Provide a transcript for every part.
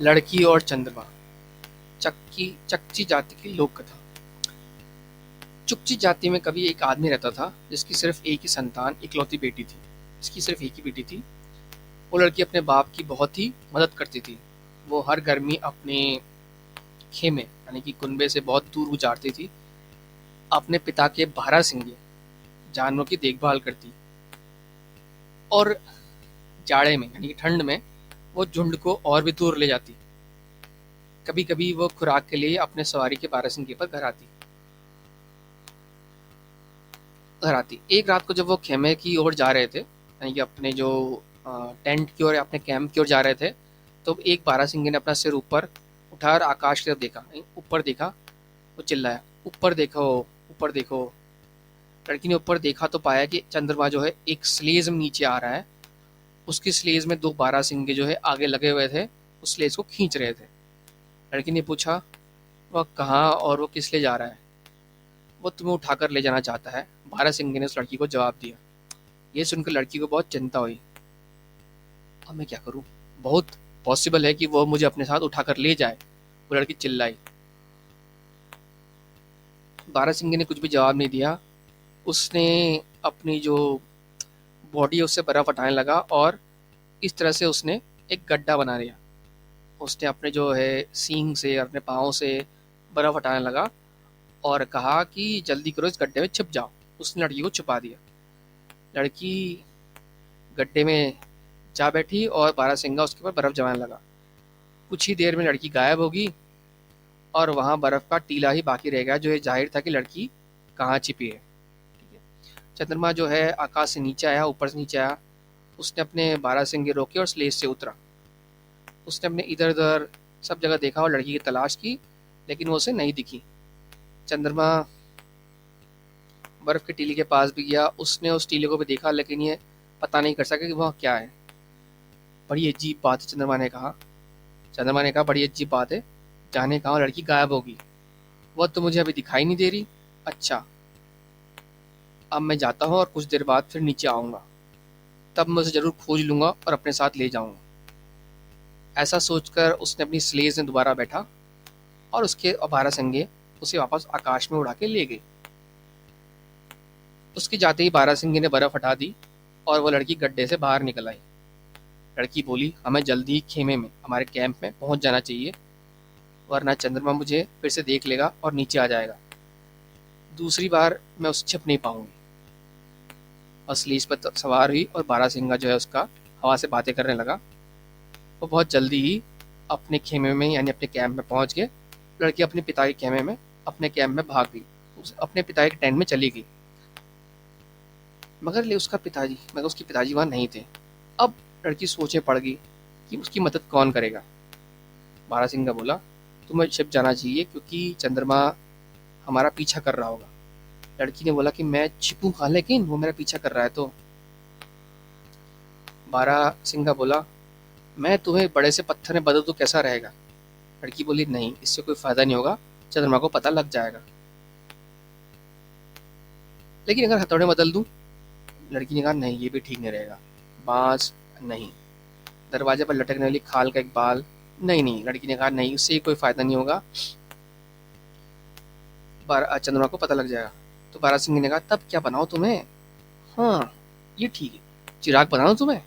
लड़की और चंद्रमा। चकची जाति की लोक कथा। चुकची जाति में कभी एक आदमी रहता था जिसकी सिर्फ एक ही संतान, इकलौती बेटी थी। इसकी सिर्फ एक ही बेटी थी। वो लड़की अपने बाप की बहुत ही मदद करती थी। वो हर गर्मी अपने खेमे यानी कि कुनबे से बहुत दूर गुजारती थी। अपने पिता के 12 सिंगे जानवरों की देखभाल करती और जाड़े में यानी कि ठंड में वो झुंड को और भी दूर ले जाती। कभी कभी वो खुराक के लिए अपने सवारी के 12 सिंगे पर घर आती। एक रात को जब वो खेमे की ओर जा रहे थे यानी कि अपने जो टेंट की ओर या अपने कैंप की ओर जा रहे थे, तो एक बारहसिंगे ने अपना सिर ऊपर उठा और आकाश की तरफ देखा, नहीं, ऊपर देखा। वो चिल्लाया, ऊपर देखो, ऊपर देखो। लड़की ने ऊपर देखा तो पाया कि चंद्रमा जो है एक स्लेज में नीचे आ रहा है। उसकी स्लेज में दो बारहसिंगे जो है आगे लगे हुए थे, उस स्लेज को खींच रहे थे। लड़की ने पूछा, वह कहाँ और वो किस लिए जा रहा है? वो तुम्हें उठाकर ले जाना चाहता है, बारहसिंगे ने उस लड़की को जवाब दिया। ये सुनकर लड़की को बहुत चिंता हुई। अब मैं क्या करूं? बहुत पॉसिबल है कि वो मुझे अपने साथ उठाकर ले जाए। वो लड़की चिल्लाई। बारहसिंगे ने कुछ भी जवाब नहीं दिया। उसने अपनी जो बॉडी है उससे बर्फ हटाने लगा और इस तरह से उसने एक गड्ढा बना लिया। उसने अपने जो है सींग से अपने पाँव से बर्फ हटाने लगा और कहा कि जल्दी करो, इस गड्ढे में छिप जाओ। उसने लड़की को छुपा दिया। लड़की गड्ढे में जा बैठी और बारहसिंगा उसके ऊपर बर्फ जमाने लगा। कुछ ही देर में लड़की गायब होगी और वहाँ बर्फ का टीला ही बाकी रह गया, जो ये जाहिर था कि लड़की कहाँ छिपी है। ठीक है। चंद्रमा जो है आकाश से नीचे आया, ऊपर से नीचे आया। उसने अपने बारहसिंगे रोके और स्लेज से उतरा। उसने अपने इधर उधर सब जगह देखा और लड़की की तलाश की, लेकिन वो उसे नहीं दिखी। चंद्रमा बर्फ के टीले के पास भी गया। उसने उस टीले को भी देखा, लेकिन ये पता नहीं कर सका कि वह क्या है। बड़ी अजीब बात है, चंद्रमा ने कहा बड़ी अजीब बात है, जाने कहाँ लड़की गायब होगी। वह तो मुझे अभी दिखाई नहीं दे रही। अच्छा, अब मैं जाता हूँ और कुछ देर बाद फिर नीचे आऊँगा, तब मैं उसे ज़रूर खोज लूँगा और अपने साथ ले जाऊँगा। ऐसा सोचकर उसने अपनी स्लेज में दोबारा बैठा और उसके बारहसिंगे उसे वापस आकाश में उड़ा के ले गए। उसके जाते ही बारहसिंगे ने बर्फ हटा दी और वह लड़की गड्ढे से बाहर निकल आई। लड़की बोली, हमें जल्दी ही खेमे में, हमारे कैंप में पहुंच जाना चाहिए, वरना चंद्रमा मुझे फिर से देख लेगा और नीचे आ जाएगा। दूसरी बार मैं उससे छिप नहीं पाऊंगी। और स्लीज पर सवार हुई और बारहसिंगा जो है उसका हवा से बातें करने लगा। वो बहुत जल्दी ही अपने खेमे में यानी अपने कैंप में पहुंच गए। लड़की अपने पिता के खेमे में अपने कैंप में भाग गई, अपने पिता के टेंट में चली गई। मगर उसके पिताजी वहाँ नहीं थे। अब लड़की सोचे पड़ गई कि उसकी मदद कौन करेगा। बारहसिंगा बोला, तुम्हें छिप जाना चाहिए क्योंकि चंद्रमा हमारा पीछा कर रहा होगा। लड़की ने बोला कि मैं छिपूं कहाँ, लेकिन वो मेरा पीछा कर रहा है तो। बारहसिंगा बोला, मैं तुम्हें बड़े से पत्थर में बदल दूं कैसा रहेगा? लड़की बोली, नहीं, इससे कोई फायदा नहीं होगा, चंद्रमा को पता लग जाएगा। लेकिन अगर हथौड़े में बदल दूं? लड़की ने कहा, नहीं, ये भी ठीक नहीं रहेगा। बांस? नहीं। दरवाजे पर लटकने वाली खाल का एक बाल? नहीं नहीं। लड़की ने कहा, नहीं, उससे कोई फायदा नहीं होगा, चंद्रमा को पता लग जाएगा। तो बारहसिंह ने कहा, तब क्या बनाओ तुम्हें? हाँ, ये ठीक है, चिराग बना दो तुम्हें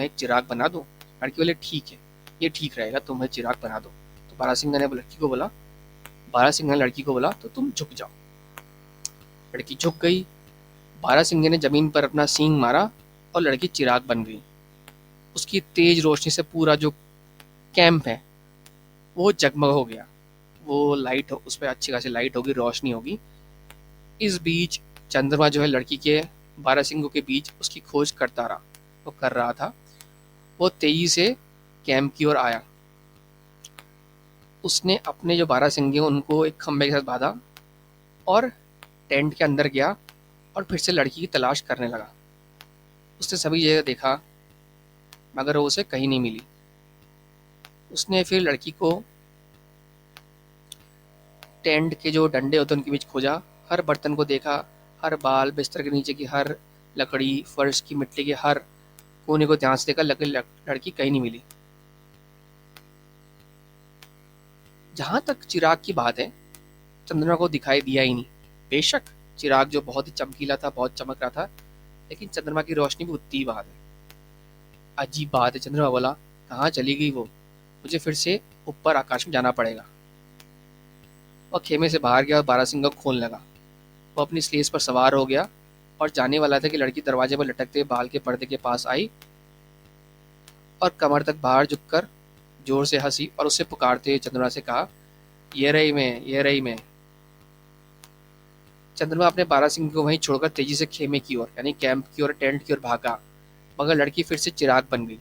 एक चिराग बना दो। लड़की बोले, ठीक है, ये ठीक रहेगा, तुम्हें चिराग बना दो। तो बारहसिंह ने लड़की को बोला, तो तुम झुक जाओ। लड़की झुक गई। बारहसिंह ने जमीन पर अपना सींग मारा और लड़की चिराग बन गई। उसकी तेज रोशनी से पूरा जो कैंप है वो जगमग हो गया। वो लाइट, उस पर अच्छी खासी लाइट होगी, रोशनी होगी। इस बीच चंद्रमा जो है लड़की के बारहसिंगों के बीच उसकी खोज करता रहा, वो कर रहा था। वो तेजी से कैंप की ओर आया। उसने अपने जो बारहसिंगे उनको एक खंभे के साथ बांधा और टेंट के अंदर गया और फिर से लड़की की तलाश करने लगा। उसने सभी जगह देखा, मगर वो उसे कहीं नहीं मिली। उसने फिर लड़की को टेंट के जो डंडे होते हैं उनके बीच खोजा, हर बर्तन को देखा, हर बाल, बिस्तर के नीचे की हर लकड़ी, फर्श की मिट्टी के हर कोने को ध्यान से देखा, लेकिन लड़की कहीं नहीं मिली। जहाँ तक चिराग की बात है, चंद्रमा को दिखाई दिया ही नहीं। बेशक चिराग जो बहुत ही चमकीला था, बहुत चमक रहा था, लेकिन चंद्रमा की रोशनी भी उतनी ही बात है। अजीब बात है, चंद्रमा बोला, कहाँ चली गई वो? मुझे फिर से ऊपर आकाश में जाना पड़ेगा। वह खेमे से बाहर गया और बारहसिंगा को खोलने लगा। वो अपनी स्लेज पर सवार हो गया और जाने वाला था कि लड़की दरवाजे पर लटकते बाल के पर्दे के पास आई और कमर तक बाहर झुककर जोर से हंसी और उससे पुकारते हुए चंद्रमा से कहा, ये रही मैं, ये रही मैं। चंद्रमा अपने बारहसिंगे को वहीं छोड़कर तेजी से खेमे की ओर, यानी कैंप की ओर, टेंट की ओर भागा, मगर लड़की फिर से चिराग बन गई।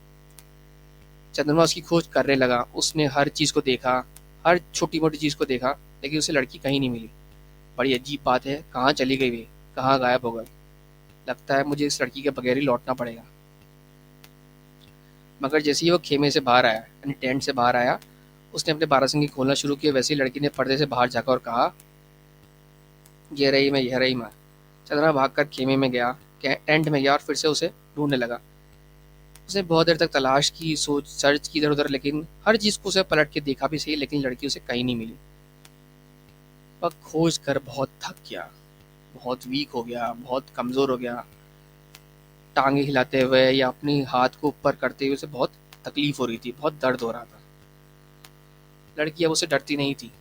चंद्रमा उसकी खोज करने लगा। उसने हर चीज को देखा, हर छोटी मोटी चीज को देखा, लेकिन उसे लड़की कहीं नहीं मिली। बड़ी अजीब बात है, कहाँ चली गई वे, कहाँ गायब हो गई? लगता है मुझे इस लड़की के बगैर ही लौटना पड़ेगा। मगर जैसे ही वो खेमे से बाहर आया, यानी टेंट से बाहर आया, उसने अपने बारहसिंगे खोलना शुरू किया। वैसे ही लड़की ने पर्दे से बाहर झाँका और कहा, ये रही मैं, यह रही मैं। चंद्रमा भागकर खेमे में गया, टेंट में गया और फिर से उसे ढूंढने लगा। उसने बहुत देर तक तलाश की, सोच सर्च की इधर उधर, लेकिन हर चीज को उसे पलट के देखा भी सही, लेकिन लड़की उसे कहीं नहीं मिली। वह खोज कर बहुत थक गया, बहुत वीक हो गया, बहुत कमजोर हो गया। टांगे हिलाते हुए या अपनी हाथ को ऊपर करते हुए उसे बहुत तकलीफ हो रही थी, बहुत दर्द हो रहा था। लड़की अब उसे डरती नहीं थी,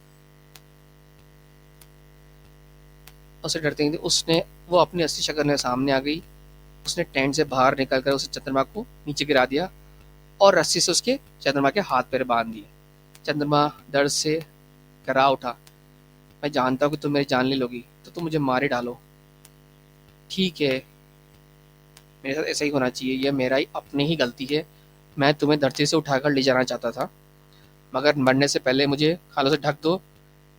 उसे डरती नहीं थी। उसने वो अपनी असली शक्ल में सामने आ गई। उसने टेंट से बाहर निकलकर उसे चंद्रमा को नीचे गिरा दिया और रस्सी से उसके चंद्रमा के हाथ पैर बांध दिए। चंद्रमा दर्द से करा उठा। मैं जानता हूँ कि तुम मेरी जान ले लोगी, तो तुम मुझे मारे डालो। ठीक है, मेरे साथ ऐसा ही होना चाहिए, यह मेरा ही अपनी ही गलती है। मैं तुम्हें धरती से उठाकर ले जाना चाहता था, मगर मरने से पहले मुझे खालों से ढक दो,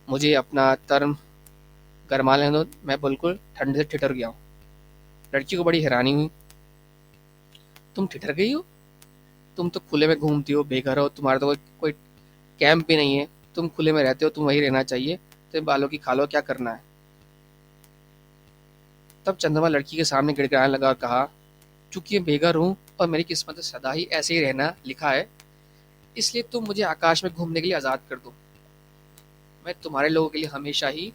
मुझे अपना तन गरमा लेने दो, मैं बिल्कुल ठंड से ठिठुर गया हूँ। लड़की को बड़ी हैरानी हुई। तुम ठिठुर गई हो? तुम तो खुले में घूमती हो, बेघर हो, तुम्हारा तो कोई कैंप भी नहीं है, तुम खुले में रहते हो, तुम वहीं रहना चाहिए, तुम्हें बालों की खालो क्या करना है? तब चंद्रमा लड़की के सामने गिड़गिड़ाने लगा और कहा, चूंकि मैं बेघर हूँ और मेरी किस्मत में सदा ही ऐसे ही रहना लिखा है, इसलिए तुम मुझे आकाश में घूमने के लिए आज़ाद कर दो। मैं तुम्हारे लोगों के लिए हमेशा ही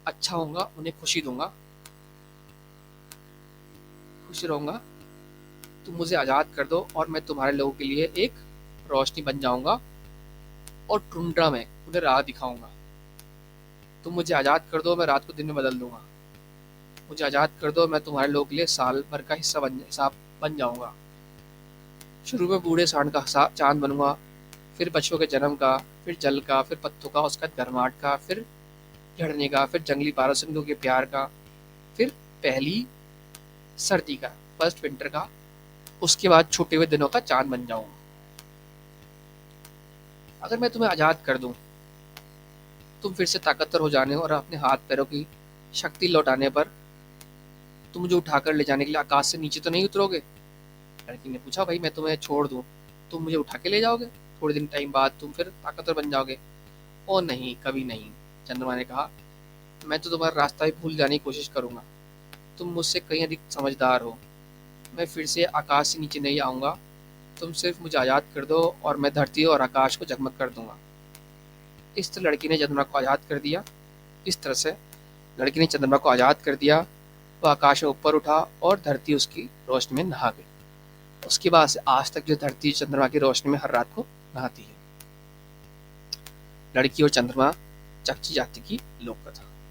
अच्छा होऊंगा, उन्हें खुशी दूंगा, खुश रहूंगा। तुम मुझे आज़ाद कर दो और मैं तुम्हारे लोगों के लिए एक रोशनी बन जाऊंगा और टुंड्रा में उन्हें राह दिखाऊंगा। तुम मुझे आज़ाद कर दो, मैं रात को दिन में बदल दूंगा। मुझे आज़ाद कर दो, मैं तुम्हारे लोगों के लिए साल भर का हिसाब बन जाऊंगा। शुरू में बूढ़े सांड का चांद बनूंगा, फिर बच्चों के जन्म का, फिर जल का, फिर पत्तों का, उसका गर्माहट का, फिर झड़ने का, फिर जंगली बारहसिंगों के प्यार का, फिर पहली सर्दी का, फर्स्ट विंटर का, उसके बाद छूटे हुए दिनों का चांद बन जाऊंगा। अगर मैं तुम्हें आज़ाद कर दूं, तुम फिर से ताकतवर हो जाने और अपने हाथ पैरों की शक्ति लौटाने पर तुम मुझे उठाकर ले जाने के लिए आकाश से नीचे तो नहीं उतरोगे? लड़की ने पूछा, भाई मैं तुम्हें छोड़ दूं, तुम मुझे उठा के ले जाओगे? थोड़े दिन टाइम बाद तुम फिर ताकतवर बन जाओगे। ओ नहीं, कभी नहीं, चंद्रमा ने कहा। मैं तो तुम्हारा रास्ता ही भूल जाने की कोशिश करूंगा। तुम मुझसे कहीं अधिक समझदार हो। मैं फिर से आकाश से नीचे नहीं आऊंगा। तुम सिर्फ मुझे आज़ाद कर दो और मैं धरती और आकाश को जगमग कर दूंगा। इस तरह लड़की ने चंद्रमा को आज़ाद कर दिया। इस तरह से लड़की ने चंद्रमा को आज़ाद कर दिया। वह आकाश में ऊपर उठा और धरती उसकी रोशनी में नहा गई। उसके बाद से आज तक जो धरती चंद्रमा की रोशनी में हर रात को नहाती है। लड़की और चंद्रमा, चकची जाति की लोक कथा।